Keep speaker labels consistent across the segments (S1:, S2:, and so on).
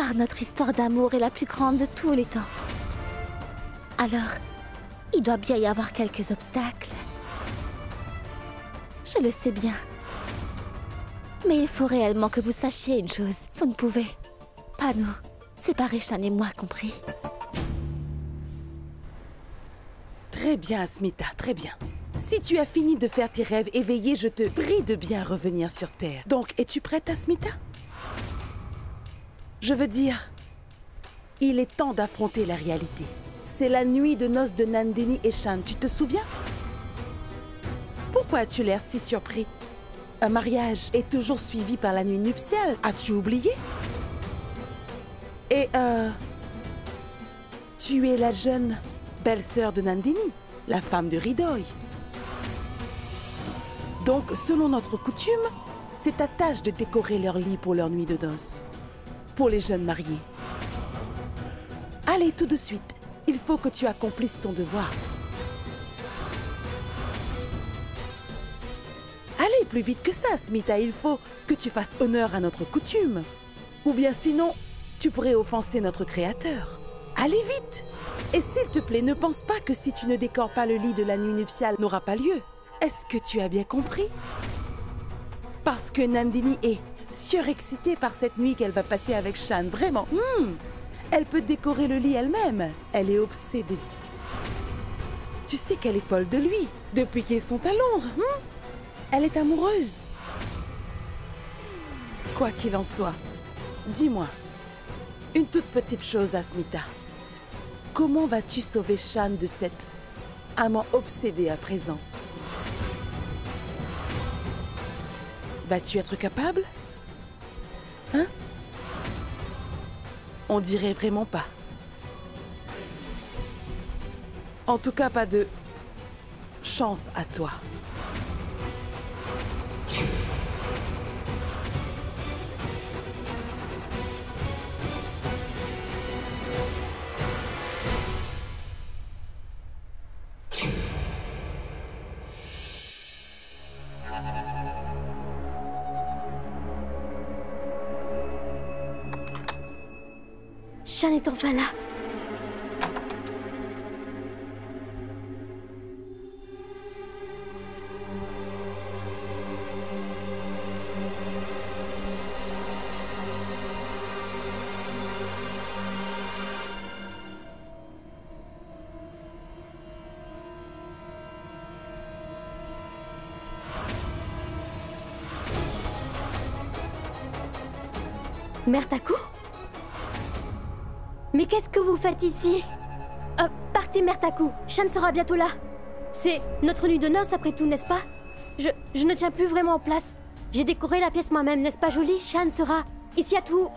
S1: car notre histoire d'amour est la plus grande de tous les temps. Alors, il doit bien y avoir quelques obstacles. Je le sais bien. Mais il faut réellement que vous sachiez une chose. Vous ne pouvez pas nous séparer, Shan et moi compris.
S2: Très bien, Asmita, très bien. Si tu as fini de faire tes rêves éveillés, je te prie de bien revenir sur Terre. Donc, es-tu prête, Asmita? Je veux dire, il est temps d'affronter la réalité. C'est la nuit de noces de Nandini et Shan, tu te souviens? Pourquoi as-tu l'air si surpris? Un mariage est toujours suivi par la nuit nuptiale. As-tu oublié? Et tu es la jeune belle-sœur de Nandini, la femme de Hridoy. Donc, selon notre coutume, c'est ta tâche de décorer leur lit pour leur nuit de noces. Pour les jeunes mariés. Allez, tout de suite. Il faut que tu accomplisses ton devoir. Allez, plus vite que ça, Smita. Il faut que tu fasses honneur à notre coutume. Ou bien sinon, tu pourrais offenser notre créateur. Allez vite! Et s'il te plaît, ne pense pas que si tu ne décores pas le lit de la nuit nuptiale n'aura pas lieu. Est-ce que tu as bien compris? Parce que Nandini est surexcitée par cette nuit qu'elle va passer avec Shan. Vraiment, elle peut décorer le lit elle-même. Elle est obsédée. Tu sais qu'elle est folle de lui depuis qu'ils sont à Londres. Elle est amoureuse. Quoi qu'il en soit, dis-moi, une toute petite chose, Asmita. Comment vas-tu sauver Shan de cet amant obsédé à présent? Vas-tu être capable? Hein? On dirait vraiment pas. En tout cas, pas de chance à toi.
S1: Shan est enfin là. Mère Taku? Mais qu'est-ce que vous faites ici? Partez, Mère Taku. Shan sera bientôt là. C'est notre nuit de noces après tout, n'est-ce pas? Je ne tiens plus vraiment en place. J'ai décoré la pièce moi-même, n'est-ce pas joli? Shan sera ici à tout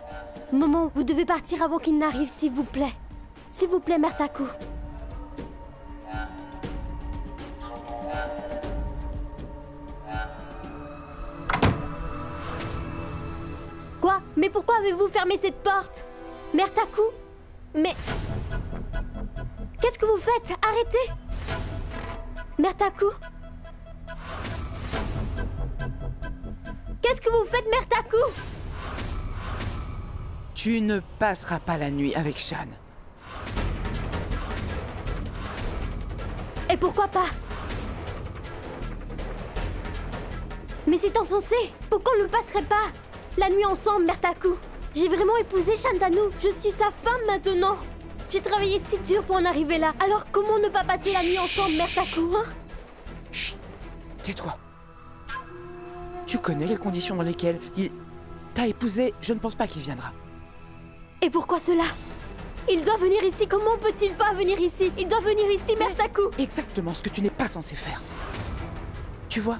S1: moment. Vous devez partir avant qu'il n'arrive, s'il vous plaît. S'il vous plaît, Mère Taku. Quoi? Mais pourquoi avez-vous fermé cette porte? Mère Taku? Mais... qu'est-ce que vous faites? Arrêtez! Mère Taku? Qu'est-ce que vous faites, Mère Taku?
S3: Tu ne passeras pas la nuit avec Shan.
S1: Et pourquoi pas? Mais c'est insensé! Pourquoi on ne le passerait pas? La nuit ensemble, Mère Taku! J'ai vraiment épousé Shantanu. Je suis sa femme maintenant. J'ai travaillé si dur pour en arriver là. Alors comment ne pas passer la nuit ensemble, Mère Taku, hein?
S3: Chut! Tais-toi. Tu connais les conditions dans lesquelles il t'a épousé. Je ne pense pas qu'il viendra.
S1: Et pourquoi cela? Il doit venir ici. Comment peut-il pas venir ici? Il doit venir ici, Mère Taku.
S3: Exactement ce que tu n'es pas censé faire. Tu vois,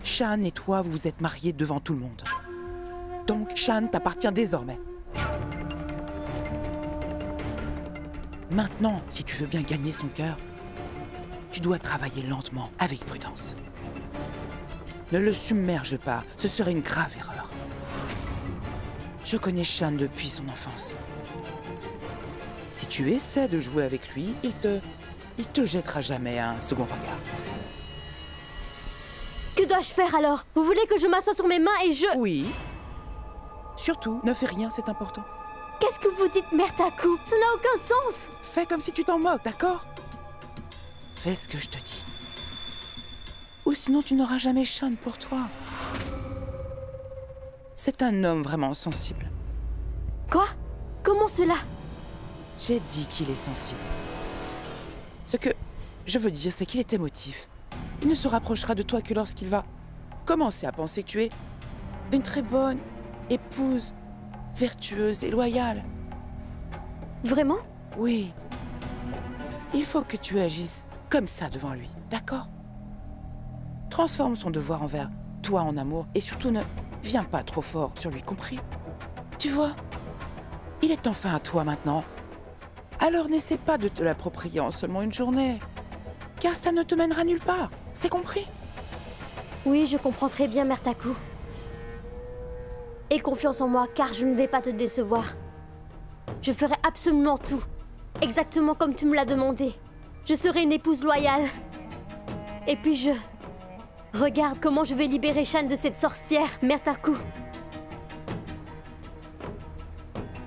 S3: Shan et toi, vous vous êtes mariés devant tout le monde. Donc, Shan t'appartient désormais. Maintenant, si tu veux bien gagner son cœur, tu dois travailler lentement, avec prudence. Ne le submerge pas, ce serait une grave erreur. Je connais Shan depuis son enfance. Si tu essaies de jouer avec lui, il te jettera jamais un second regard.
S1: Que dois-je faire alors? Vous voulez que je m'assoie sur mes mains et je...
S3: Oui. Surtout, ne fais rien, c'est important.
S1: Qu'est-ce que vous dites, Mertaku? Ça n'a aucun sens.
S3: Fais comme si tu t'en moques, d'accord? Fais ce que je te dis. Ou sinon tu n'auras jamais Shan pour toi. C'est un homme vraiment sensible.
S1: Quoi? Comment cela?
S3: J'ai dit qu'il est sensible. Ce que je veux dire, c'est qu'il est émotif. Il ne se rapprochera de toi que lorsqu'il va commencer à penser que tu es une très bonne épouse, vertueuse et loyale.
S1: Vraiment?
S3: Oui. Il faut que tu agisses comme ça devant lui, d'accord? Transforme son devoir envers toi en amour et surtout ne viens pas trop fort sur lui, compris? Tu vois? Il est enfin à toi maintenant. Alors n'essaie pas de te l'approprier en seulement une journée. Car ça ne te mènera nulle part, c'est compris?
S1: Oui, je comprends très bien, Mertaku. Aie confiance en moi, car je ne vais pas te décevoir. Je ferai absolument tout, exactement comme tu me l'as demandé. Je serai une épouse loyale. Et puis regarde comment je vais libérer Shan de cette sorcière, Mertaku.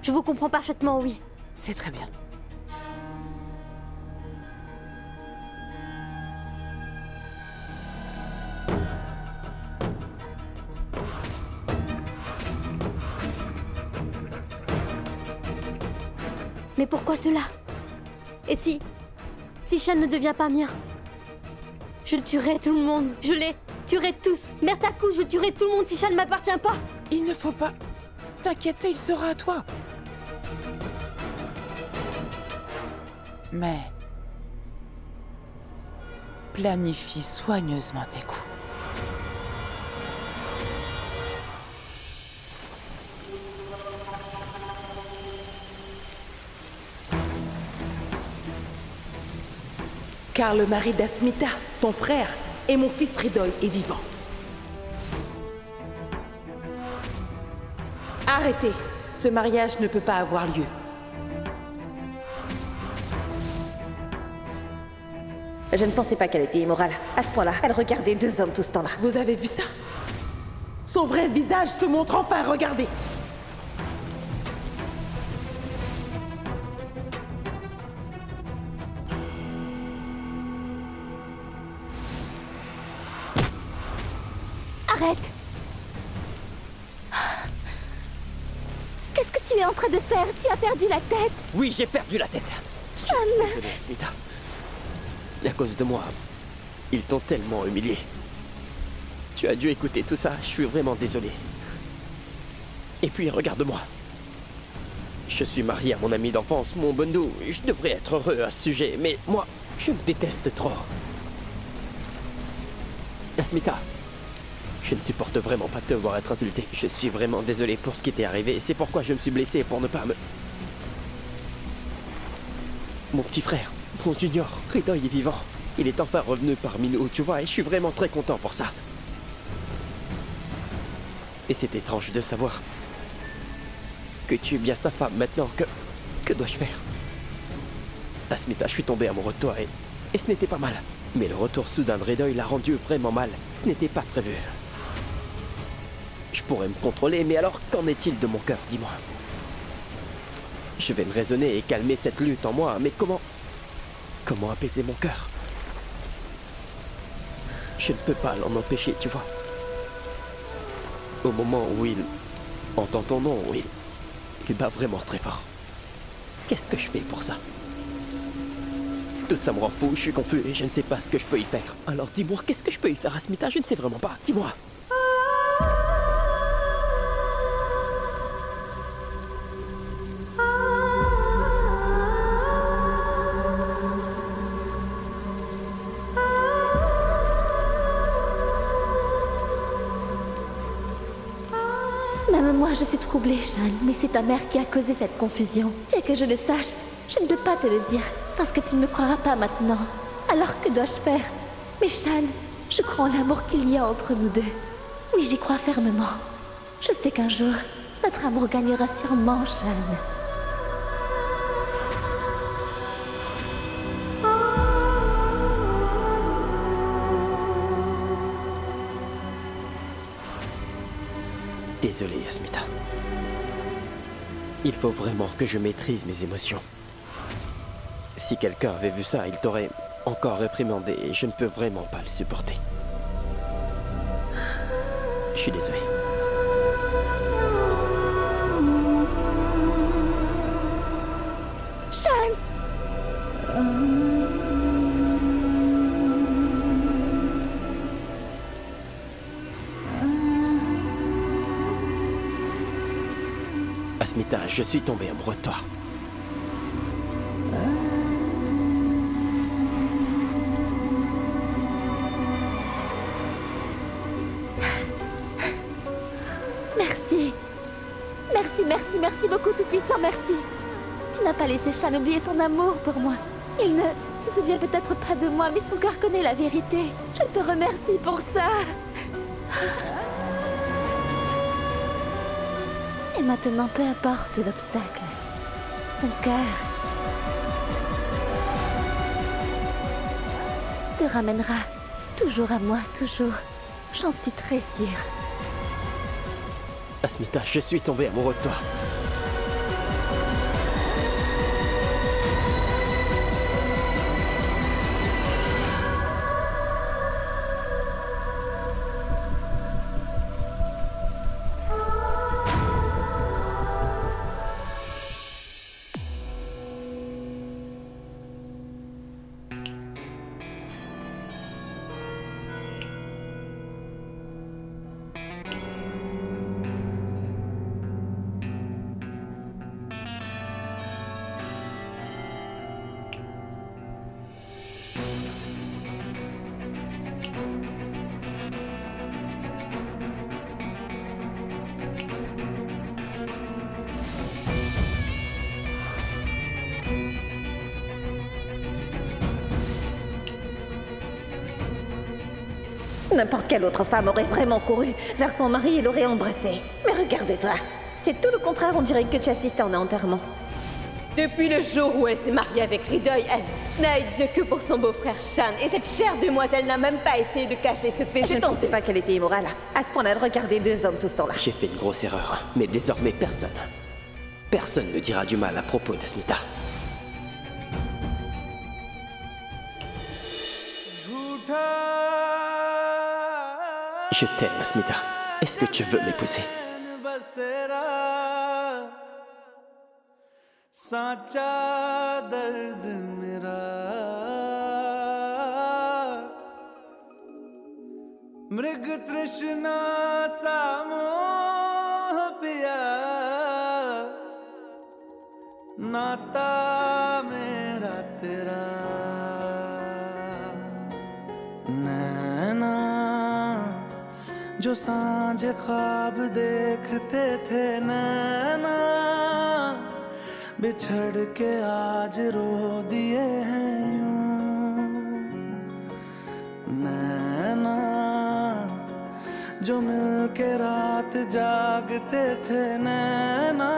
S1: Je vous comprends parfaitement, oui.
S3: C'est très bien.
S1: Mais pourquoi cela? Et si Shan ne devient pas mien? Je tuerai tout le monde. Je les tuerai tous. Mertaku, je tuerai tout le monde si Shan ne m'appartient pas.
S3: Il ne faut pas t'inquiéter, il sera à toi. Mais planifie soigneusement tes coups.
S2: Car le mari d'Asmita, ton frère, et mon fils Ridoy est vivant. Arrêtez! Ce mariage ne peut pas avoir lieu.
S4: Je ne pensais pas qu'elle était immorale. À ce point-là, elle regardait deux hommes tout ce temps-là.
S2: Vous avez vu ça? Son vrai visage se montre enfin, regardez!
S1: Arrête! Qu'est-ce que tu es en train de faire? Tu as perdu la tête!
S5: Oui, j'ai perdu la tête.
S1: Shan!
S5: Désolé, Asmita. À cause de moi, ils t'ont tellement humilié. Tu as dû écouter tout ça, je suis vraiment désolé. Et puis, regarde-moi. Je suis marié à mon ami d'enfance, mon Bundu. Je devrais être heureux à ce sujet, mais moi, je me déteste trop. Asmita, je ne supporte vraiment pas te voir être insulté. Je suis vraiment désolé pour ce qui t'est arrivé. C'est pourquoi je me suis blessé pour ne pas me... Mon petit frère, mon junior, Ridoy est vivant. Il est enfin revenu parmi nous, tu vois, et je suis vraiment très content pour ça. Et c'est étrange de savoir que tu es bien sa femme maintenant. Que dois-je faire? Asmita, je suis tombé amoureux de toi et ce n'était pas mal. Mais le retour soudain de Ridoy l'a rendu vraiment mal. Ce n'était pas prévu. Je pourrais me contrôler, mais alors qu'en est-il de mon cœur, dis-moi? Je vais me raisonner et calmer cette lutte en moi, mais comment apaiser mon cœur? Je ne peux pas l'en empêcher, tu vois. Au moment où il entend ton nom, il bat vraiment très fort. Qu'est-ce que je fais pour ça? Tout ça me rend fou, je suis confus et je ne sais pas ce que je peux y faire. Alors dis-moi, qu'est-ce que je peux y faire, Asmita? Je ne sais vraiment pas, dis-moi.
S4: Même moi, je suis troublée, Shan, mais c'est ta mère qui a causé cette confusion. Bien que je le sache, je ne peux pas te le dire, parce que tu ne me croiras pas maintenant. Alors que dois-je faire? Mais Shan, je crois en l'amour qu'il y a entre nous deux. Oui, j'y crois fermement. Je sais qu'un jour, notre amour gagnera sûrement, Shan.
S5: Désolé, Asmita. Il faut vraiment que je maîtrise mes émotions. Si quelqu'un avait vu ça, il t'aurait encore réprimandé et je ne peux vraiment pas le supporter. Je suis désolé.
S4: Shan!
S5: Asmita, je suis tombé amoureux de toi.
S4: Merci. Merci, merci, merci beaucoup, Tout-Puissant, merci. Tu n'as pas laissé Shan oublier son amour pour moi. Il ne se souvient peut-être pas de moi, mais son cœur connaît la vérité. Je te remercie pour ça. Et maintenant, peu importe l'obstacle, son cœur te ramènera toujours à moi, toujours. J'en suis très sûre.
S5: Asmita, je suis tombé amoureux de toi.
S4: N'importe quelle autre femme aurait vraiment couru vers son mari et l'aurait embrassé. Mais regardez-toi, c'est tout le contraire, on dirait que tu assistes à un enterrement.
S6: Depuis le jour où elle s'est mariée avec Ridoy, elle n'a eu Dieu que pour son beau-frère Shan. Et cette chère demoiselle n'a même pas essayé de cacher ce fait.
S4: Je ne pensais pas qu'elle était immorale, à ce point-là de regarder deux hommes tout ce temps-là.
S5: J'ai fait une grosse erreur, mais désormais personne ne dira du mal à propos d'Asmita. Je t'aime, Asmita. Est-ce que tu veux m'épouser?
S7: जो सांझ ख्वाब देखते थे नैना बिछड़ के आज रो दिए हैं यूं नैना जो मिल के रात जागते थे नैना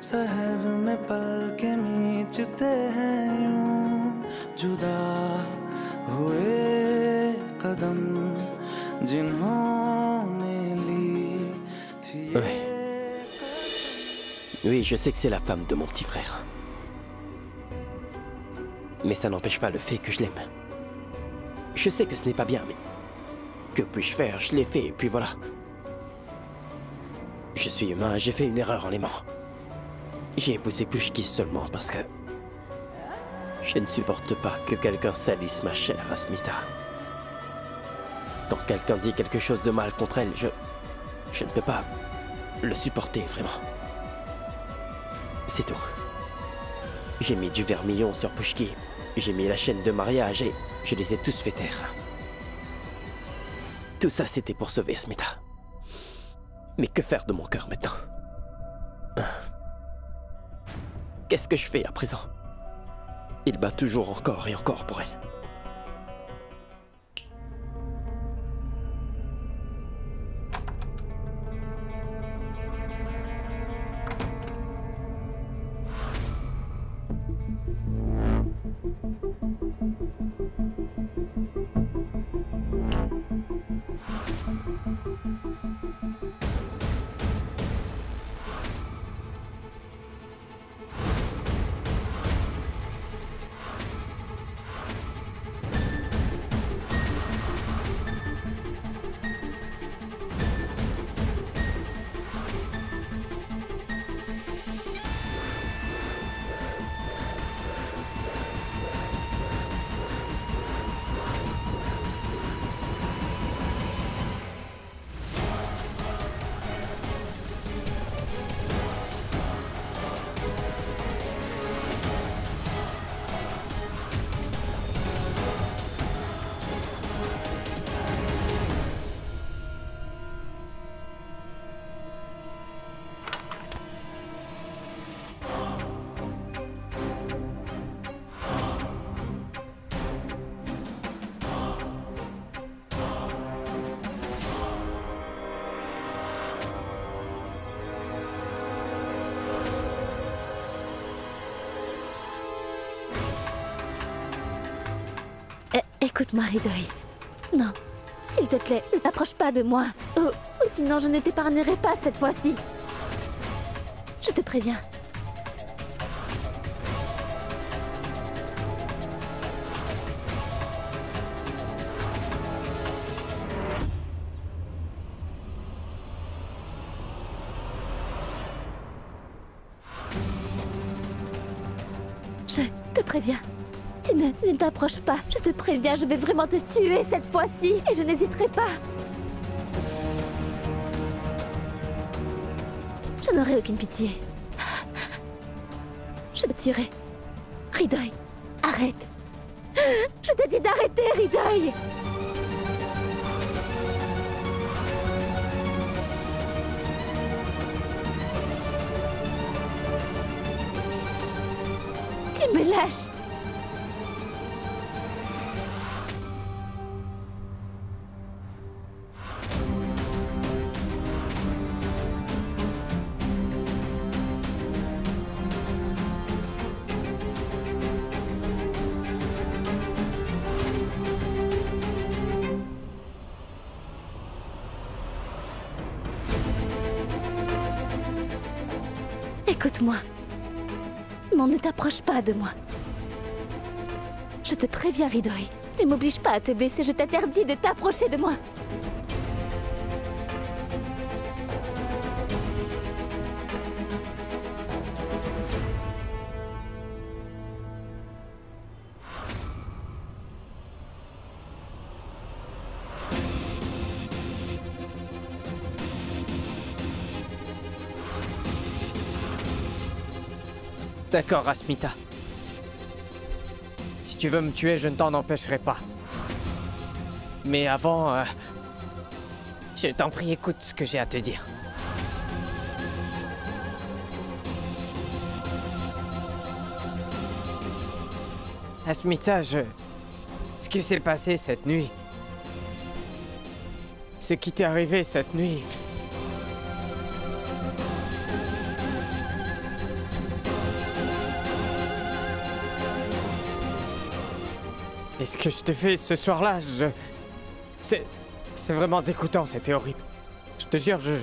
S7: शहर में पल के मीचते हैं यूं जुदा हुए कदम
S5: Oui. Oui, je sais que c'est la femme de mon petit frère. Mais ça n'empêche pas le fait que je l'aime. Je sais que ce n'est pas bien, mais... Que puis-je faire? Je l'ai fait, et puis voilà. Je suis humain, j'ai fait une erreur en l'aimant. J'ai épousé Pushki seulement parce que... Je ne supporte pas que quelqu'un salisse ma chère Asmita. Quand quelqu'un dit quelque chose de mal contre elle, je ne peux pas le supporter, vraiment. C'est tout. J'ai mis du vermillon sur Pushki, j'ai mis la chaîne de mariage et je les ai tous fait taire. Tout ça, c'était pour sauver Asmita. Mais que faire de mon cœur maintenant? Qu'est-ce que je fais à présent? Il bat toujours encore et encore pour elle.
S4: Écoute-moi, Ridoy. Non, s'il te plaît, ne t'approche pas de moi. Ou sinon je ne t'épargnerai pas cette fois-ci. Je te préviens. Je te préviens. Tu ne t'approches pas. Je te préviens, je vais vraiment te tuer cette fois-ci. Et je n'hésiterai pas. Je n'aurai aucune pitié. Je te tuerai. Ridoy, arrête. Je te dis d'arrêter, Ridoy. Tu me lâches. Écoute-moi. Non, ne t'approche pas de moi. Je te préviens, Ridoy. Ne m'oblige pas à te blesser, je t'interdis de t'approcher de moi.
S8: D'accord, Asmita. Si tu veux me tuer, je ne t'en empêcherai pas. Mais avant, je t'en prie, écoute ce que j'ai à te dire. Asmita, ce qui s'est passé cette nuit... Ce qui t'est arrivé cette nuit... Et ce que je t'ai fait ce soir-là, c'est vraiment dégoûtant, c'était horrible. Je te jure, je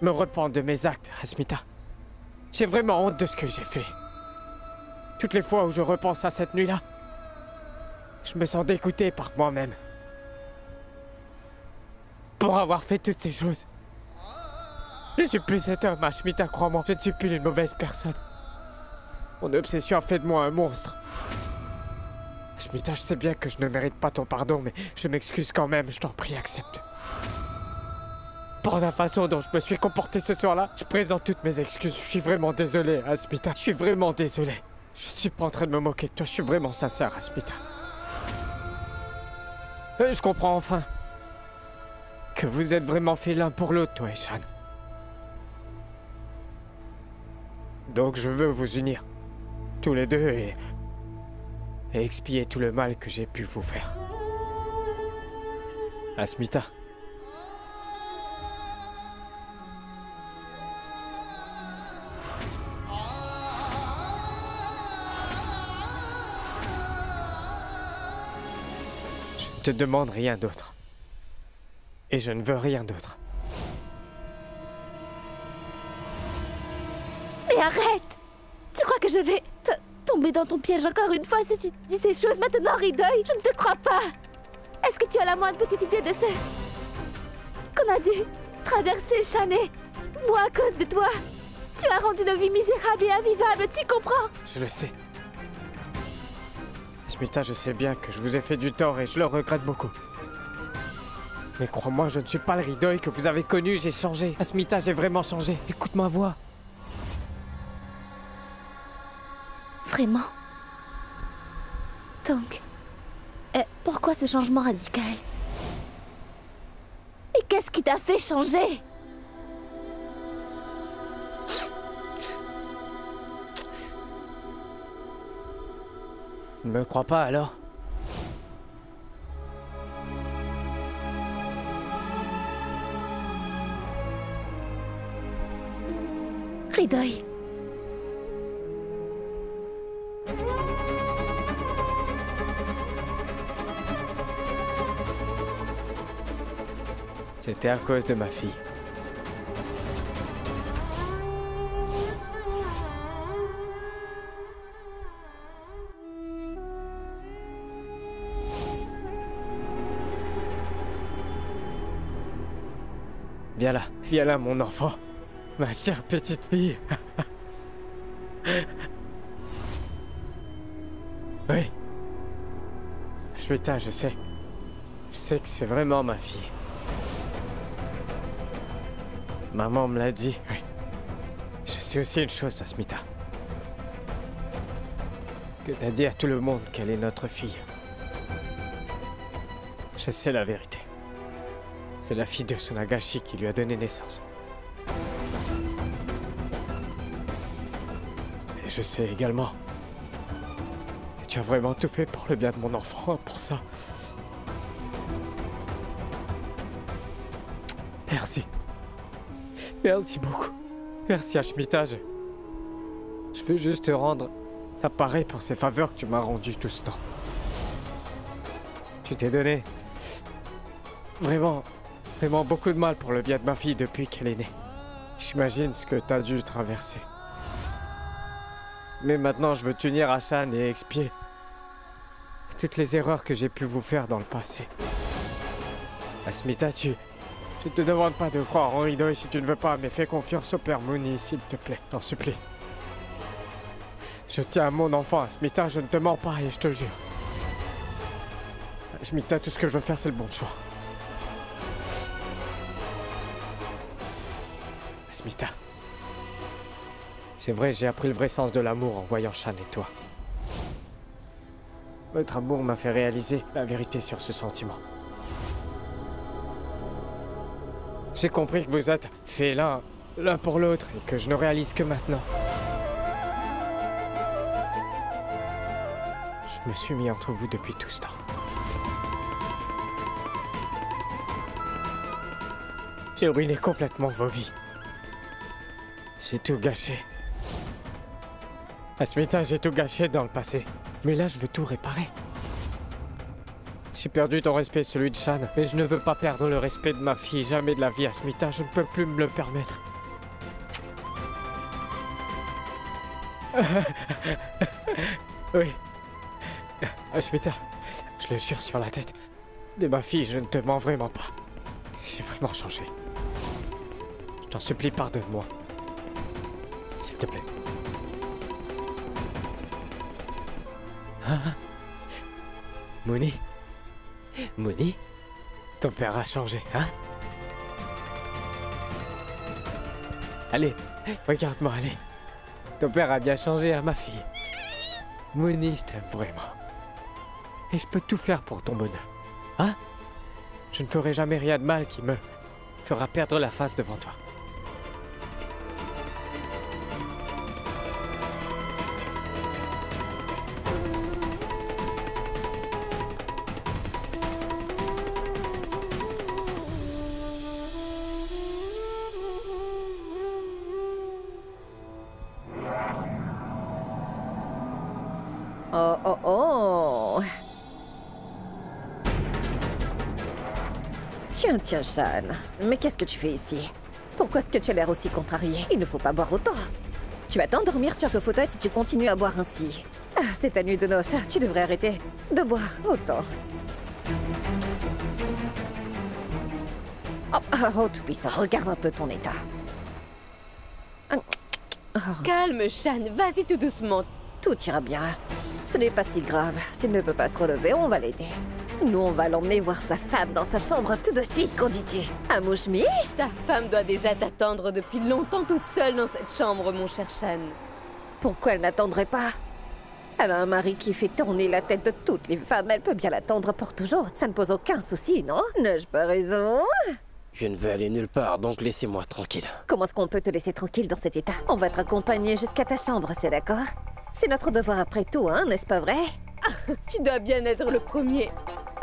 S8: me repens de mes actes, Asmita. J'ai vraiment honte de ce que j'ai fait. Toutes les fois où je repense à cette nuit-là, je me sens dégoûté par moi-même. Pour avoir fait toutes ces choses. Je ne suis plus cet homme, Asmita, crois-moi. Je ne suis plus une mauvaise personne. Mon obsession a fait de moi un monstre. Asmita, je sais bien que je ne mérite pas ton pardon, mais je m'excuse quand même, je t'en prie, accepte. Pour la façon dont je me suis comporté ce soir-là, je présente toutes mes excuses. Je suis vraiment désolé, Asmita. Je suis vraiment désolé. Je suis pas en train de me moquer de toi, je suis vraiment sincère, Asmita. Je comprends enfin que vous êtes vraiment faits l'un pour l'autre, toi et Shan. Donc je veux vous unir, tous les deux, et expier tout le mal que j'ai pu vous faire. Asmita. Je ne te demande rien d'autre. Et je ne veux rien d'autre.
S4: Mais arrête! Tu crois que je vais tomber dans ton piège encore une fois si tu dis ces choses maintenant, Ridoy? Je ne te crois pas! Est-ce que tu as la moindre petite idée de ce qu'on a dû traverser, Shan, et moi à cause de toi? Tu as rendu nos vies misérables et invivables, tu comprends?
S8: Je le sais. Asmita, je sais bien que je vous ai fait du tort et je le regrette beaucoup. Mais crois-moi, je ne suis pas le Ridoy que vous avez connu, j'ai changé. Asmita, j'ai vraiment changé. Écoute ma voix.
S4: Vraiment? Donc, pourquoi ce changement radical? Et qu'est-ce qui t'a fait changer?
S8: Tu ne me crois pas alors?
S4: Ridoy.
S8: C'était à cause de ma fille. Viens là, mon enfant. Ma chère petite fille. Oui. Ashmita, je sais. Je sais que c'est vraiment ma fille. Maman me l'a dit, oui. Je sais aussi une chose, Ashmita. Que t'as dit à tout le monde qu'elle est notre fille. Je sais la vérité. C'est la fille de Sonagashi qui lui a donné naissance. Et je sais également que tu as vraiment tout fait pour le bien de mon enfant, pour ça. Merci. Merci beaucoup. Merci Ashmita. Je veux juste te rendre l'appareil pour ces faveurs que tu m'as rendues tout ce temps. Tu t'es donné vraiment beaucoup de mal pour le bien de ma fille depuis qu'elle est née. J'imagine ce que t'as dû traverser. Mais maintenant, je veux t'unir à Shan et expier toutes les erreurs que j'ai pu vous faire dans le passé. Ashmita, je te demande pas de croire en Ridoy si tu ne veux pas, mais fais confiance au Père Mooney, s'il te plaît, j'en supplie. Je tiens à mon enfant, Ashmita, je ne te mens pas et je te jure. Ashmita, tout ce que je veux faire, c'est le bon choix. Ashmita. C'est vrai, j'ai appris le vrai sens de l'amour en voyant Shan et toi. Votre amour m'a fait réaliser la vérité sur ce sentiment. J'ai compris que vous êtes faits l'un pour l'autre et que je ne réalise que maintenant. Je me suis mis entre vous depuis tout ce temps. J'ai ruiné complètement vos vies. J'ai tout gâché. Ashmita, j'ai tout gâché dans le passé. Mais là, je veux tout réparer. J'ai perdu ton respect, celui de Shan, mais je ne veux pas perdre le respect de ma fille, jamais de la vie, Ashmita, je ne peux plus me le permettre. Oui. Ashmita, je le jure sur la tête. De ma fille, je ne te mens vraiment pas. J'ai vraiment changé. Je t'en supplie, pardonne-moi. S'il te plaît. Hein? Mooney? Mooney? Ton père a changé, hein? Allez, regarde-moi, allez. Ton père a bien changé à ma fille. Mooney, je t'aime vraiment. Et je peux tout faire pour ton bonheur. Hein? Je ne ferai jamais rien de mal qui me fera perdre la face devant toi.
S9: Oh. Tiens, Shan. Mais qu'est-ce que tu fais ici? Pourquoi est-ce que tu as l'air aussi contrarié? Il ne faut pas boire autant. Tu vas t'endormir sur ce fauteuil si tu continues à boire ainsi. Ah, c'est ta nuit de noces. Tu devrais arrêter de boire autant. Oh, tout puissant, regarde un peu ton état.
S6: Calme, Shan. Vas-y tout doucement.
S9: Tout ira bien. Ce n'est pas si grave. S'il ne peut pas se relever, on va l'aider. Nous, on va l'emmener voir sa femme dans sa chambre tout de suite, qu'en dis-tu? Amouchmi?
S6: Ta femme doit déjà t'attendre depuis longtemps toute seule dans cette chambre, mon cher Shan.
S9: Pourquoi elle n'attendrait pas? Elle a un mari qui fait tourner la tête de toutes les femmes. Elle peut bien l'attendre pour toujours. Ça ne pose aucun souci, non? N'ai-je pas raison?
S5: Je ne vais aller nulle part, donc laissez-moi tranquille.
S9: Comment est-ce qu'on peut te laisser tranquille dans cet état? On va te raccompagner jusqu'à ta chambre, c'est d'accord? C'est notre devoir après tout, hein, n'est-ce pas vrai?
S6: Tu dois bien être le premier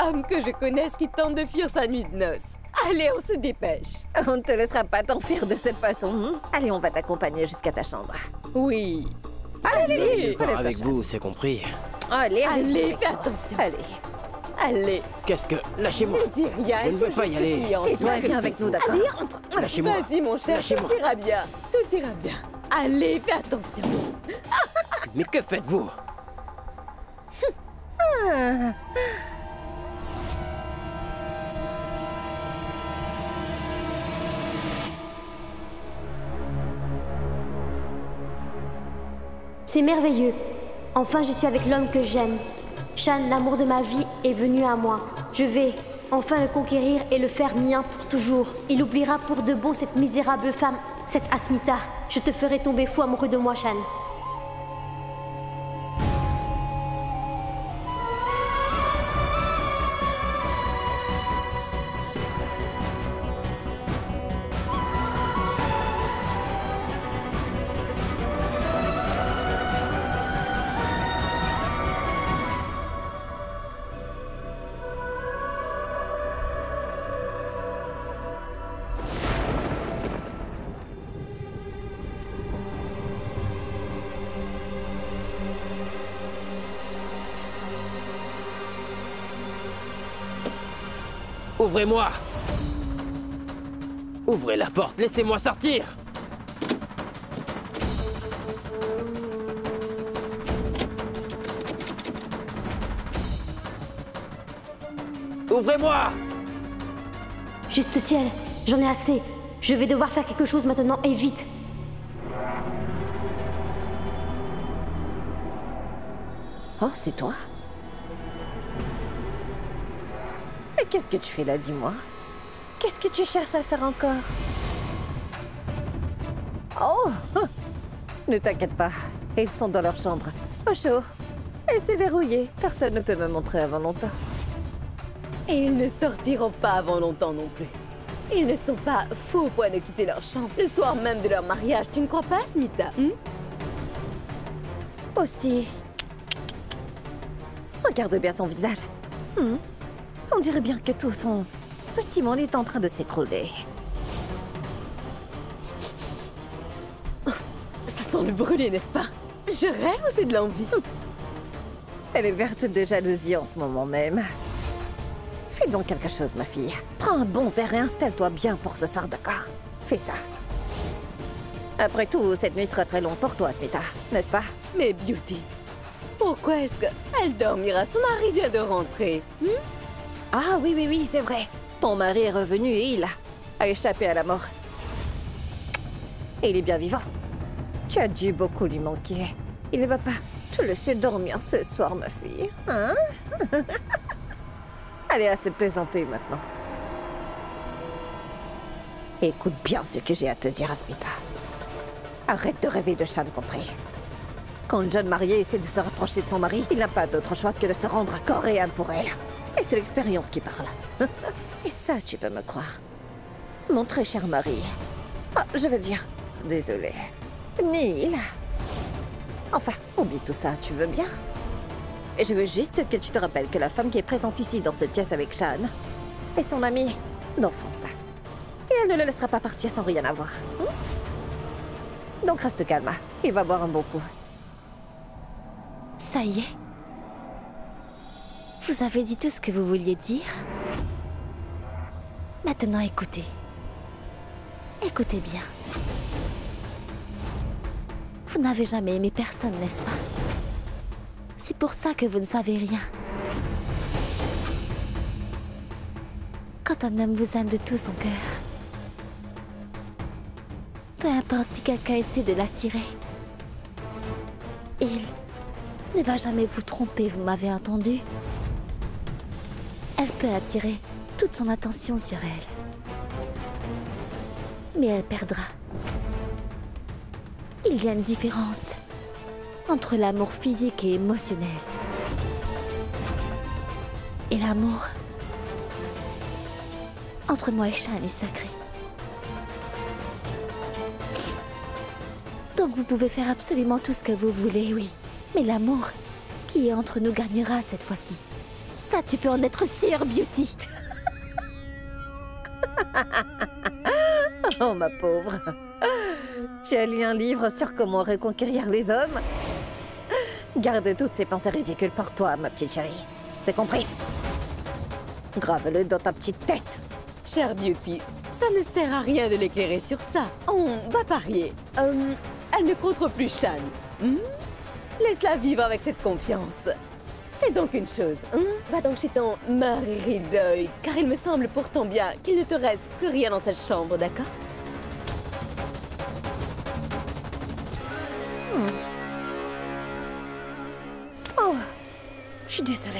S6: homme que je connaisse qui tente de fuir sa nuit de noces. Allez, on se dépêche.
S9: On ne te laissera pas t'enfuir de cette façon. Allez, on va t'accompagner jusqu'à ta chambre.
S6: Oui.
S5: Je pars avec vous, c'est compris.
S9: Allez,
S6: Allez, fais attention.
S9: Allez.
S6: Allez.
S5: Qu'est-ce que... Lâchez-moi.
S6: Ne dis rien.
S5: Je ne veux pas y aller.
S9: Tais-toi et viens avec nous, d'accord?
S6: Allez, entre.
S5: Lâchez-moi.
S6: Vas-y, mon cher,
S5: Lâchez-moi.
S6: tout ira bien. Tout ira bien. Allez, fais attention.
S5: Mais que faites-vous?
S1: C'est merveilleux. Enfin, je suis avec l'homme que j'aime. Shan, l'amour de ma vie, est venu à moi. Je vais enfin le conquérir et le faire mien pour toujours. Il oubliera pour de bon cette misérable femme, cette Asmita. Je te ferai tomber fou amoureux de moi, Shan.
S5: Ouvrez-moi! Ouvrez la porte, laissez-moi sortir! Ouvrez-moi!
S1: Juste ciel, j'en ai assez. Je vais devoir faire quelque chose maintenant et vite.
S9: Oh, c'est toi? Mais qu'est-ce que tu fais là, dis-moi? Qu'est-ce que tu cherches à faire encore? Oh! Ne t'inquiète pas, ils sont dans leur chambre, au chaud. Et c'est verrouillé, personne ne peut me montrer avant longtemps.
S6: Et ils ne sortiront pas avant longtemps non plus. Ils ne sont pas fous au point de quitter leur chambre le soir même de leur mariage. Tu ne crois pas, Asmita?
S9: Aussi. Regarde bien son visage. On dirait bien que tout son petit monde est en train de s'écrouler.
S6: Ça sent le brûler, n'est-ce pas? Je rêve ou c'est de l'envie?
S9: Elle est verte de jalousie en ce moment même. Fais donc quelque chose, ma fille. Prends un bon verre et installe-toi bien pour ce soir, d'accord? Fais ça. Après tout, cette nuit sera très longue pour toi, Asmita, n'est-ce pas?
S6: Mais Beauty, pourquoi est-ce qu'elle dormira? Son mari vient de rentrer.
S9: Ah oui, c'est vrai. Ton mari est revenu et il a échappé à la mort. Et il est bien vivant. Tu as dû beaucoup lui manquer. Il ne va pas te laisser dormir ce soir, ma fille. Hein? Allez, assez de plaisanter maintenant. Écoute bien ce que j'ai à te dire, Asmita. Arrête de rêver de Shan, compris. Quand le jeune marié essaie de se rapprocher de son mari, il n'a pas d'autre choix que de se rendre corps et âme pour elle. Et c'est l'expérience qui parle. Et ça, tu peux me croire. Mon très cher mari. Ah, je veux dire, désolé. Neil. Enfin, oublie tout ça, tu veux bien? Et je veux juste que tu te rappelles que la femme qui est présente ici dans cette pièce avec Shan est son amie d'enfance. Et elle ne le laissera pas partir sans rien avoir. Donc reste calme, il va boire un bon coup.
S4: Ça y est. Vous avez dit tout ce que vous vouliez dire. Maintenant, écoutez. Écoutez bien. Vous n'avez jamais aimé personne, n'est-ce pas? C'est pour ça que vous ne savez rien. Quand un homme vous aime de tout son cœur, peu importe si quelqu'un essaie de l'attirer, il ne va jamais vous tromper, vous m'avez entendu? Elle peut attirer toute son attention sur elle. Mais elle perdra. Il y a une différence entre l'amour physique et émotionnel. Et l'amour entre moi et Shan est sacré. Donc vous pouvez faire absolument tout ce que vous voulez, oui. Mais l'amour qui est entre nous gagnera cette fois-ci. Ça, tu peux en être sûre, Beauty.
S9: Oh, ma pauvre. Tu as lu un livre sur comment reconquérir les hommes? Garde toutes ces pensées ridicules pour toi, ma petite chérie. C'est compris? Grave-le dans ta petite tête.
S6: Chère Beauty, ça ne sert à rien de l'éclairer sur ça. On va parier. Elle ne contre plus Shan. Laisse-la vivre avec cette confiance. Fais donc une chose. Va donc chez ton mari Ridoy, car il me semble pourtant bien qu'il ne te reste plus rien dans cette chambre, d'accord?
S9: Oh, je suis désolée.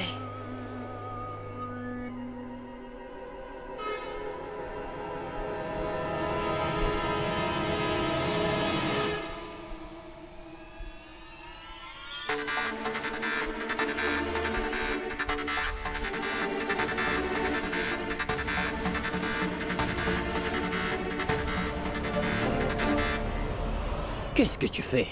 S5: Qu'est-ce que tu fais?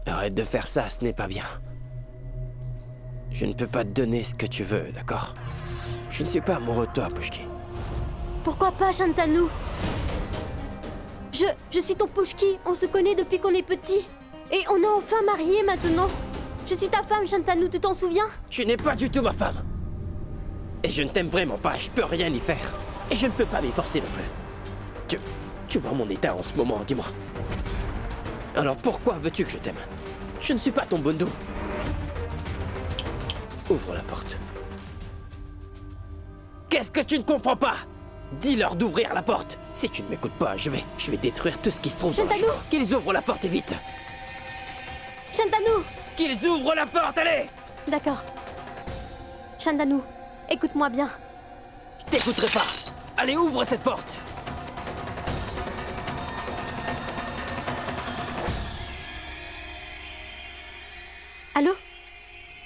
S5: Arrête de faire ça, ce n'est pas bien. Je ne peux pas te donner ce que tu veux, d'accord? Je ne suis pas amoureux de toi, Pushki.
S1: Pourquoi pas, Shantanu? Je suis ton Pushki, on se connaît depuis qu'on est petit. Et on est enfin mariés maintenant. Je suis ta femme, Shantanu, tu t'en souviens?
S5: Tu n'es pas du tout ma femme. Et je ne t'aime vraiment pas, je peux rien y faire. Et je ne peux pas m'y forcer non plus. Tu vois mon état en ce moment, dis-moi. Alors pourquoi veux-tu que je t'aime? Je ne suis pas ton bondo. Ouvre la porte. Qu'est-ce que tu ne comprends pas? Dis-leur d'ouvrir la porte. Si tu ne m'écoutes pas, je vais détruire tout ce qui se trouve dans la chambre. Qu'ils ouvrent la porte et vite.
S1: Shantanu!
S5: Qu'ils ouvrent la porte, allez!
S1: D'accord. Shantanu, écoute-moi bien.
S5: Je t'écouterai pas. Allez, ouvre cette porte.
S1: Allô?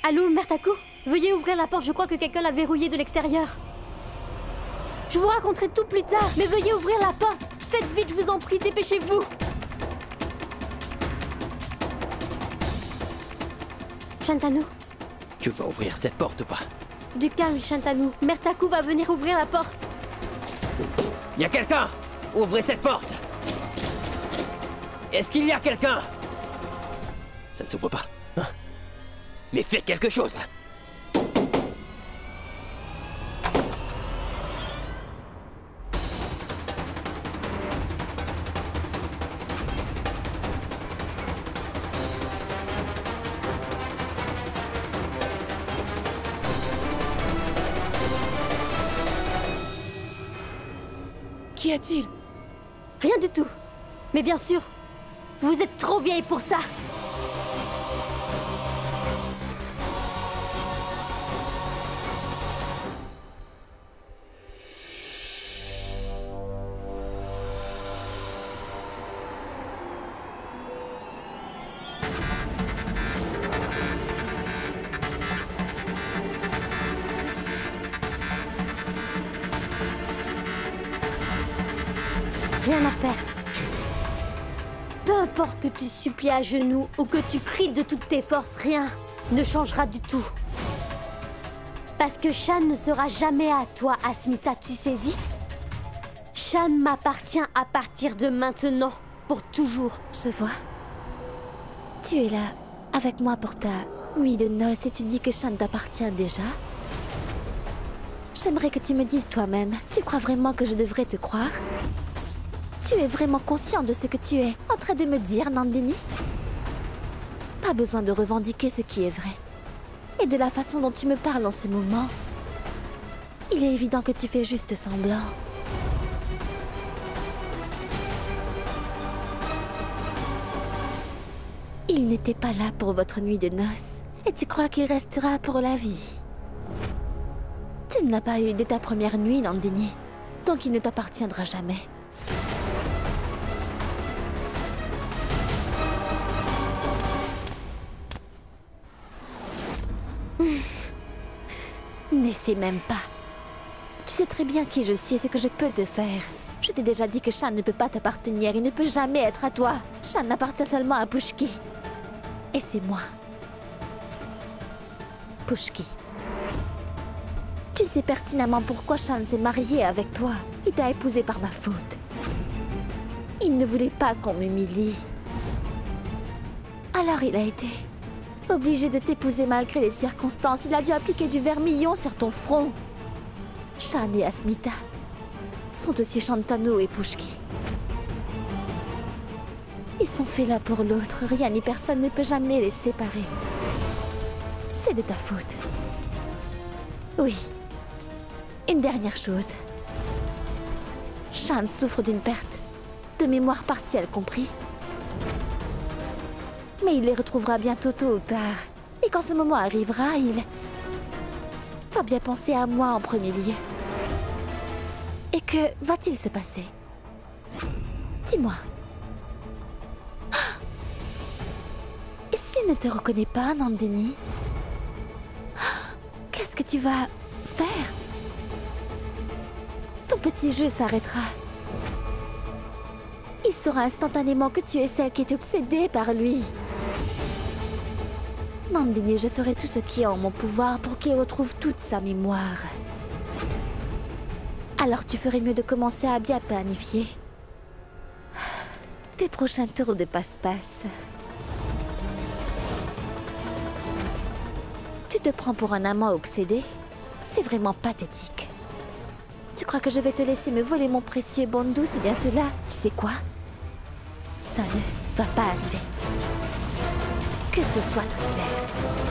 S1: Allô, Mertaku? Veuillez ouvrir la porte, je crois que quelqu'un l'a verrouillée de l'extérieur. Je vous raconterai tout plus tard, mais veuillez ouvrir la porte. Faites vite, je vous en prie, dépêchez-vous. Shantanu?
S5: Tu vas ouvrir cette porte ou pas?
S1: Du calme, Shantanu. Mertaku va venir ouvrir la porte.
S5: Y a quelqu'un? Ouvrez cette porte. Est-ce qu'il y a quelqu'un? Ça ne s'ouvre pas, hein? Mais fais quelque chose.
S2: Qu'y a-t-il?
S1: Rien du tout. Mais bien sûr, vous êtes trop vieille pour ça. Rien à faire. Peu importe que tu supplies à genoux ou que tu cries de toutes tes forces, rien ne changera du tout. Parce que Shan ne sera jamais à toi, Asmita, tu saisis? Shan m'appartient à partir de maintenant, pour toujours.
S4: Je vois. Tu es là, avec moi pour ta nuit de noces et tu dis que Shan t'appartient déjà? J'aimerais que tu me dises toi-même, tu crois vraiment que je devrais te croire? Tu es vraiment conscient de ce que tu es en train de me dire, Nandini? Pas besoin de revendiquer ce qui est vrai. Et de la façon dont tu me parles en ce moment, il est évident que tu fais juste semblant. Il n'était pas là pour votre nuit de noces, et tu crois qu'il restera pour la vie. Tu ne l'as pas eu dès ta première nuit, Nandini, donc il ne t'appartiendra jamais. N'essaie même pas. Tu sais très bien qui je suis et ce que je peux te faire. Je t'ai déjà dit que Shan ne peut pas t'appartenir, il ne peut jamais être à toi. Shan appartient seulement à Pushki. Et c'est moi. Pushki. Tu sais pertinemment pourquoi Shan s'est marié avec toi. Il t'a épousé par ma faute. Il ne voulait pas qu'on m'humilie. Alors il a été Obligé de t'épouser malgré les circonstances, il a dû appliquer du vermillon sur ton front. Shan et Asmita sont aussi Shantanu et Pushki. Ils sont faits l'un pour l'autre, rien ni personne ne peut jamais les séparer. C'est de ta faute. Oui. Une dernière chose. Shan souffre d'une perte de mémoire partielle, compris? Mais il les retrouvera bientôt tôt ou tard. Et quand ce moment arrivera, il va bien penser à moi en premier lieu. Et que va-t-il se passer? Dis-moi. Et s'il ne te reconnaît pas, Nandini? Qu'est-ce que tu vas faire? Ton petit jeu s'arrêtera. Il saura instantanément que tu es celle qui est obsédée par lui. Nandini, je ferai tout ce qui est en mon pouvoir pour qu'il retrouve toute sa mémoire. Alors tu ferais mieux de commencer à bien planifier tes prochains tours de passe-passe. Tu te prends pour un amant obsédé? C'est vraiment pathétique. Tu crois que je vais te laisser me voler mon précieux Bandhu, c'est bien cela? Tu sais quoi? Ça ne va pas arriver. Que ce soit très clair.